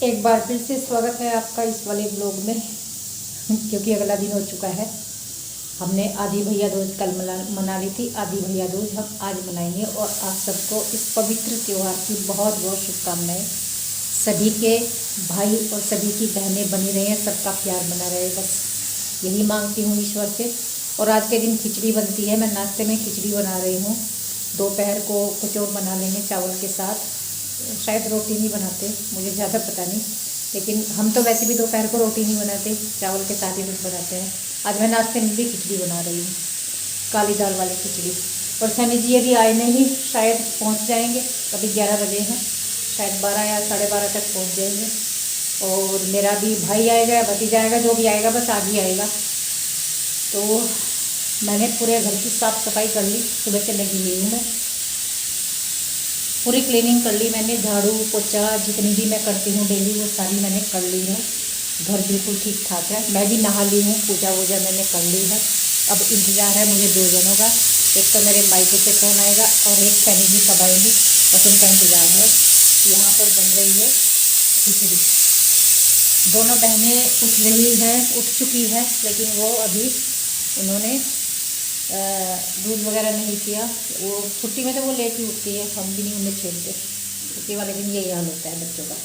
एक बार फिर से स्वागत है आपका इस वाले ब्लॉग में। क्योंकि अगला दिन हो चुका है। हमने आदि भैया दूज कल मना ली थी। आदि भैया दूज हम आज मनाएंगे और आप सबको इस पवित्र त्यौहार की बहुत बहुत शुभकामनाएं। सभी के भाई और सभी की बहनें बनी रहे, सबका प्यार बना रहे, बस यही मांगती हूँ ईश्वर से। और आज के दिन खिचड़ी बनती है। मैं नाश्ते में खिचड़ी बना रही हूँ। दोपहर को कुछ और बना लेंगे चावल के साथ। शायद रोटी नहीं बनाते, मुझे ज़्यादा पता नहीं, लेकिन हम तो वैसे भी दोपहर को रोटी नहीं बनाते, चावल के साथ ही कुछ बनाते हैं। आज मैं नाश्ते में भी खिचड़ी बना रही हूँ, काली दाल वाली खिचड़ी। और सनी जी अभी आए नहीं, शायद पहुँच जाएंगे। अभी 11 बजे हैं, शायद 12 या 12:30 तक पहुँच जाएंगे। और मेरा भी भाई आएगा, भतीजा आएगा, जो भी आएगा बस आज ही आएगा। तो मैंने पूरे घर की साफ़ सफाई कर ली, सुबह से लगी हुई हूँ मैं। पूरी क्लीनिंग कर ली मैंने, झाड़ू पोछा जितनी भी मैं करती हूँ डेली वो सारी मैंने कर ली है। घर बिल्कुल ठीक ठाक है। मैं भी नहा ली हूँ, पूजा वूजा मैंने कर ली है। अब इंतज़ार है मुझे 2 जनों का। एक तो मेरे मायके से फ़ोन आएगा और एक सनी जी कब आएंगी, बस उनका इंतज़ार है। यहाँ पर बन रही है खिचड़ी। दोनों बहनें उठ रही हैं, उठ चुकी है, लेकिन वो अभी उन्होंने दूध वगैरह नहीं पिया। वो छुट्टी में तो वो लेट ही उठती है, हम भी नहीं उन्हें छेड़ते। छुट्टी वाले दिन यही हाल होता है बच्चों का।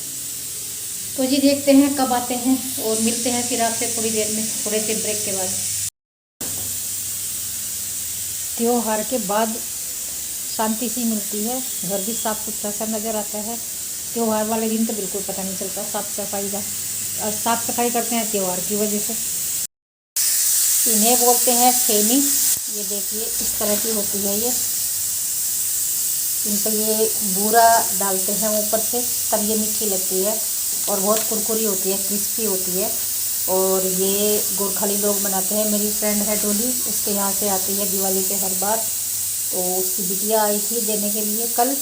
तो जी देखते हैं कब आते हैं और मिलते हैं फिर आपसे थोड़ी देर में, थोड़े से ब्रेक के बाद। त्योहार के बाद शांति सी मिलती है, घर भी साफ सुथरा सा नज़र आता है। त्योहार वाले दिन तो बिल्कुल पता नहीं चलता साफ सफाई का। और साफ सफाई करते हैं त्योहार की वजह से। इन्हें बोलते हैं फेनी। ये देखिए इस तरह की होती है ये। इन पर ये बूरा डालते हैं ऊपर से, तब ये मीठी लगती है और बहुत कुरकुरी होती है, क्रिस्पी होती है। और ये गोरखली लोग बनाते हैं। मेरी फ्रेंड है डोली, उसके यहाँ से आती है दिवाली पे हर बार। तो उसकी बिटिया आई थी देने के लिए कल।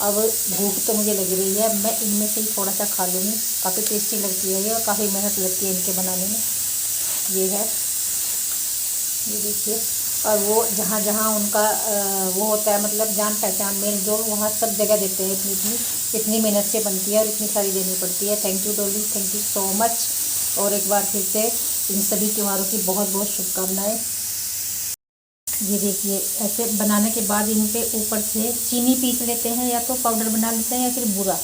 अब भूख तो मुझे लग रही है, मैं इनमें से ही थोड़ा सा खा लूँगी। काफ़ी टेस्टी लगती है ये और काफ़ी मेहनत लगती है इनके बनाने में। ये है, ये देखिए। और वो जहाँ जहाँ उनका वो होता है, मतलब जान पहचान मेल जोल, वहाँ सब जगह देते हैं। इतनी इतनी इतनी मेहनत से बनती है और इतनी सारी देनी पड़ती है। थैंक यू डोली, थैंक यू सो मच। और एक बार फिर से इन सभी त्योहारों की बहुत बहुत शुभकामनाएं। ये देखिए ऐसे बनाने के बाद इन पे ऊपर से चीनी पीस लेते हैं, या तो पाउडर बना लेते हैं या फिर बूरा,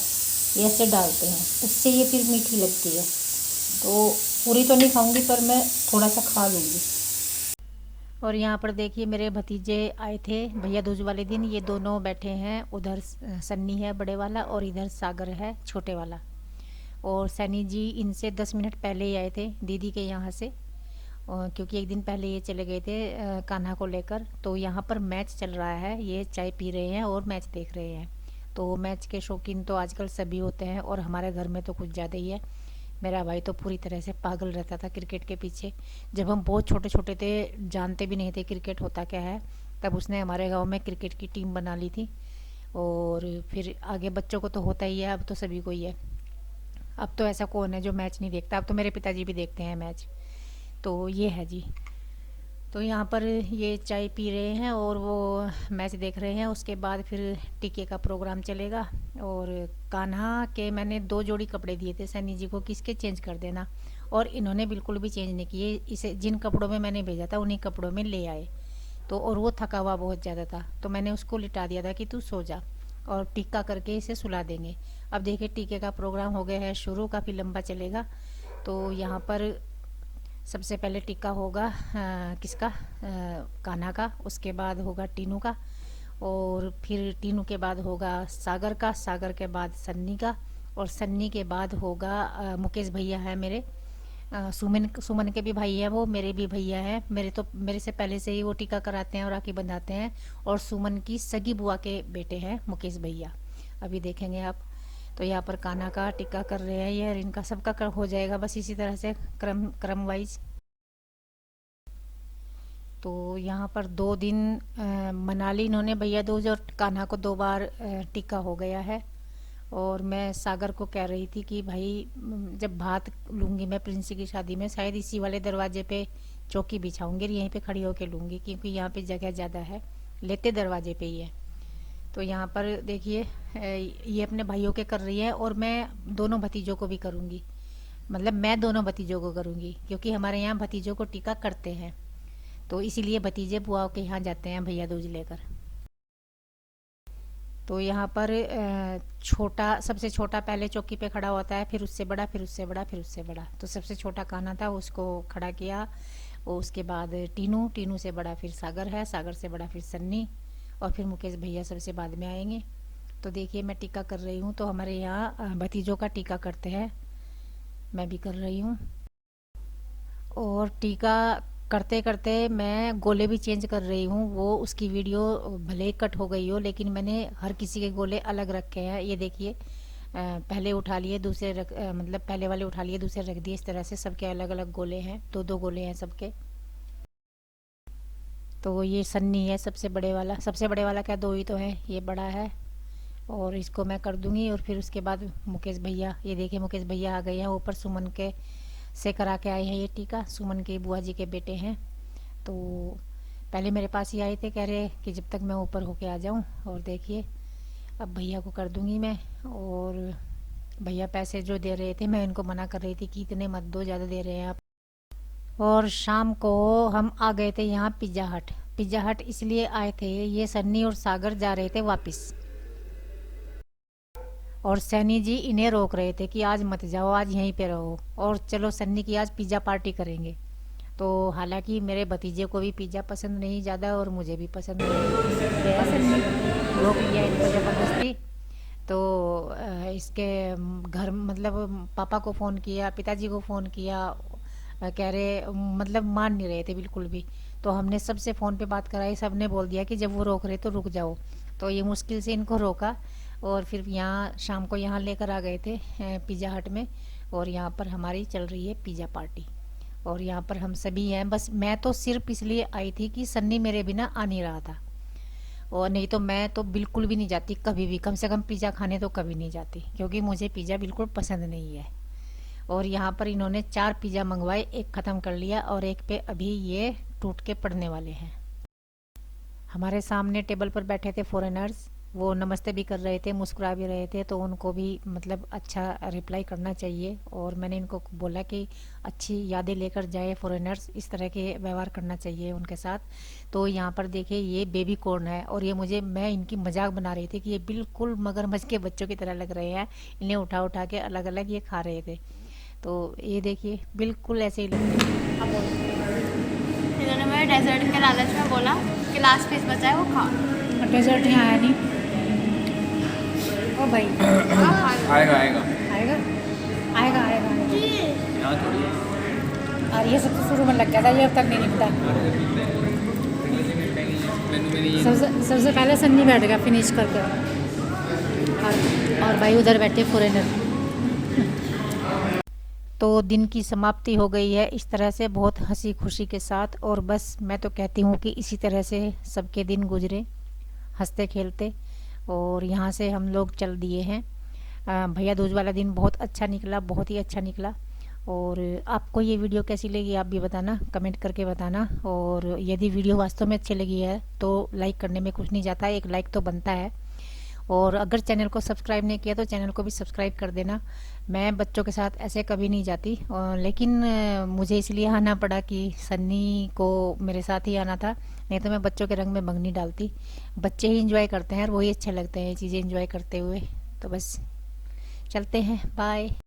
ये ऐसे डालते हैं, उससे ये फिर मीठी लगती है। तो पूरी तो नहीं खाऊंगी पर मैं थोड़ा सा खा लूँगी। और यहाँ पर देखिए मेरे भतीजे आए थे भैया दूज वाले दिन। ये दोनों बैठे हैं, उधर सन्नी है बड़े वाला और इधर सागर है छोटे वाला। और सनी जी इनसे 10 मिनट पहले ही आए थे दीदी के यहाँ से। और क्योंकि एक दिन पहले ये चले गए थे कान्हा को लेकर। तो यहाँ पर मैच चल रहा है, ये चाय पी रहे हैं और मैच देख रहे हैं। तो मैच के शौकीन तो आजकल सभी होते हैं और हमारे घर में तो कुछ ज़्यादा ही है। मेरा भाई तो पूरी तरह से पागल रहता था क्रिकेट के पीछे। जब हम बहुत छोटे छोटे थे, जानते भी नहीं थे क्रिकेट होता क्या है, तब उसने हमारे गांव में क्रिकेट की टीम बना ली थी। और फिर आगे बच्चों को तो होता ही है, अब तो सभी को ही है। अब तो ऐसा कौन है जो मैच नहीं देखता, अब तो मेरे पिताजी भी देखते हैं मैच। तो ये है जी। तो यहाँ पर ये चाय पी रहे हैं और वो मैच देख रहे हैं। उसके बाद फिर टीके का प्रोग्राम चलेगा। और कान्हा के मैंने 2 जोड़ी कपड़े दिए थे सनी जी को, किसके चेंज कर देना, और इन्होंने बिल्कुल भी चेंज नहीं किए। इसे जिन कपड़ों में मैंने भेजा था उन्हीं कपड़ों में ले आए। तो और वो थका हुआ बहुत ज़्यादा था, तो मैंने उसको लिटा दिया था कि तू सो जा और टीका करके इसे सुला देंगे। अब देखिए टीके का प्रोग्राम हो गया है शुरू, काफ़ी लंबा चलेगा। तो यहाँ पर सबसे पहले टीका होगा किसका, कान्हा का। उसके बाद होगा टीनू का। और फिर टीनू के बाद होगा सागर का। सागर के बाद सन्नी का। और सन्नी के बाद होगा मुकेश भैया है मेरे, सुमन सुमन के भी भाई हैं, वो मेरे भी भैया हैं। मेरे से पहले से ही वो टीका कराते हैं और राखी बंधाते हैं। और सुमन की सगी बुआ के बेटे हैं मुकेश भैया। अभी देखेंगे आप। तो यहाँ पर कान्हा का टीका कर रहे हैं ये, और इनका सबका हो जाएगा बस इसी तरह से क्रम क्रम वाइज। तो यहाँ पर 2 दिन मना ली इन्होंने भैया दूज, और कान्हा को 2 बार टीका हो गया है। और मैं सागर को कह रही थी कि भाई जब भात लूँगी मैं प्रिंसी की शादी में, शायद इसी वाले दरवाजे पे चौकी बिछाऊंगी, यहीं पे खड़ी होके लूँगी, क्योंकि यहाँ पे जगह ज़्यादा है। लेते दरवाजे पे ही है। तो यहाँ पर देखिए ये अपने भाइयों के कर रही है और मैं दोनों भतीजों को भी करूँगी। मतलब मैं दोनों भतीजों को करूँगी क्योंकि हमारे यहाँ भतीजों को टीका करते हैं, तो इसीलिए भतीजे बुआओं के यहाँ जाते हैं भैया दूज लेकर। तो यहाँ पर छोटा, सबसे छोटा पहले चौकी पे खड़ा होता है, फिर उससे बड़ा, फिर उससे बड़ा, फिर उससे बड़ा। तो सबसे छोटा कान्हा था, उसको खड़ा किया। और उसके बाद टीनू, टीनू से बड़ा फिर सागर है, सागर से बड़ा फिर सन्नी, और फिर मुकेश भैया सबसे बाद में आएंगे। तो देखिए मैं टीका कर रही हूँ। तो हमारे यहाँ भतीजों का टीका करते हैं, मैं भी कर रही हूँ। और टीका करते करते मैं गोले भी चेंज कर रही हूँ। वो उसकी वीडियो भले ही कट हो गई हो, लेकिन मैंने हर किसी के गोले अलग रखे हैं। ये देखिए पहले उठा लिए, दूसरे रख मतलब पहले वाले उठा लिए, दूसरे रख दिए। इस तरह से सबके अलग अलग गोले हैं, दो दो गोले हैं सबके। तो ये सन्नी है सबसे बड़े वाला, सबसे बड़े वाला क्या, दो ही तो है, ये बड़ा है। और इसको मैं कर दूंगी। और फिर उसके बाद मुकेश भैया, ये देखिए मुकेश भैया आ गए हैं ऊपर, सुमन के से करा के आए हैं ये टीका। सुमन के बुआ जी के बेटे हैं। तो पहले मेरे पास ही आए थे, कह रहे कि जब तक मैं ऊपर होके आ जाऊं। और देखिए अब भैया को कर दूंगी मैं। और भैया पैसे जो दे रहे थे, मैं इनको मना कर रही थी कि इतने मत दो, ज़्यादा दे रहे हैं आप। और शाम को हम आ गए थे यहाँ पिज़्ज़ा हट। पिज़्ज़ा हट इसलिए आए थे, ये सन्नी और सागर जा रहे थे वापस, और सैनी जी इन्हें रोक रहे थे कि आज मत जाओ, आज यहीं पे रहो, और चलो सन्नी की आज पिज़्ज़ा पार्टी करेंगे। तो हालांकि मेरे भतीजे को भी पिज़्ज़ा पसंद नहीं ज़्यादा, और मुझे भी पसंद नहीं गया सन्नी, रोक लिया इनको ज़बरदस्ती। तो इसके घर मतलब पापा को फ़ोन किया, पिताजी को फ़ोन किया, कह रहे मतलब मान नहीं रहे थे बिल्कुल भी। तो हमने सबसे फ़ोन पे बात कराई, सब ने बोल दिया कि जब वो रोक रहे तो रुक जाओ। तो ये मुश्किल से इनको रोका, और फिर यहाँ शाम को यहाँ लेकर आ गए थे पिज़्ज़ा हट में। और यहाँ पर हमारी चल रही है पिज़्ज़ा पार्टी, और यहाँ पर हम सभी हैं। बस मैं तो सिर्फ इसलिए आई थी कि सन्नी मेरे बिना आ नहीं रहा था, और नहीं तो मैं तो बिल्कुल भी नहीं जाती कभी भी, कम से कम पिज़्ज़ा खाने तो कभी नहीं जाती, क्योंकि मुझे पिज़्ज़ा बिल्कुल पसंद नहीं है। और यहाँ पर इन्होंने 4 पिज़्ज़ा मंगवाए, एक ख़त्म कर लिया और एक पे अभी ये टूट के पड़ने वाले हैं। हमारे सामने टेबल पर बैठे थे फॉरेनर्स, वो नमस्ते भी कर रहे थे, मुस्कुरा भी रहे थे। तो उनको भी मतलब अच्छा रिप्लाई करना चाहिए, और मैंने इनको बोला कि अच्छी यादें लेकर जाए फॉरेनर्स, इस तरह के व्यवहार करना चाहिए उनके साथ। तो यहाँ पर देखिए ये बेबी कॉर्न है, और ये मैं इनकी मजाक बना रही थी कि ये बिल्कुल मगरमच्छ के बच्चों की तरह लग रहे हैं। इन्हें उठा उठा के अलग अलग ये खा रहे थे। तो ये देखिए बिल्कुल ऐसे ही लगते हैं। अब इन्होंने मेरे डेजर्ट के लालच में बोला कि लास्ट पीस बचा है वो खा। डेजर्ट यहाँ आया नहीं। ओ भाई आएगा आएगा आएगा आएगा आएगा। यहाँ थोड़ी है। और ये सबसे शुरू में लग गया था, ये अब तक नहीं निपटा। सबसे पहले सन्नी बैठ गया फिनिश करके, और भाई उधर बैठे फॉरेनर। तो दिन की समाप्ति हो गई है इस तरह से, बहुत हंसी खुशी के साथ। और बस मैं तो कहती हूँ कि इसी तरह से सबके दिन गुजरे हंसते खेलते। और यहाँ से हम लोग चल दिए हैं। भैया दूज वाला दिन बहुत अच्छा निकला, बहुत ही अच्छा निकला। और आपको ये वीडियो कैसी लगी आप भी बताना, कमेंट करके बताना। और यदि वीडियो वास्तव में अच्छी लगी है तो लाइक करने में कुछ नहीं जाता, एक लाइक तो बनता है। और अगर चैनल को सब्सक्राइब नहीं किया तो चैनल को भी सब्सक्राइब कर देना। मैं बच्चों के साथ ऐसे कभी नहीं जाती, लेकिन मुझे इसलिए आना पड़ा कि सन्नी को मेरे साथ ही आना था, नहीं तो मैं बच्चों के रंग में मंगनी डालती। बच्चे ही इंजॉय करते हैं और वही अच्छे लगते हैं चीज़ें इंजॉय करते हुए। तो बस चलते हैं, बाय।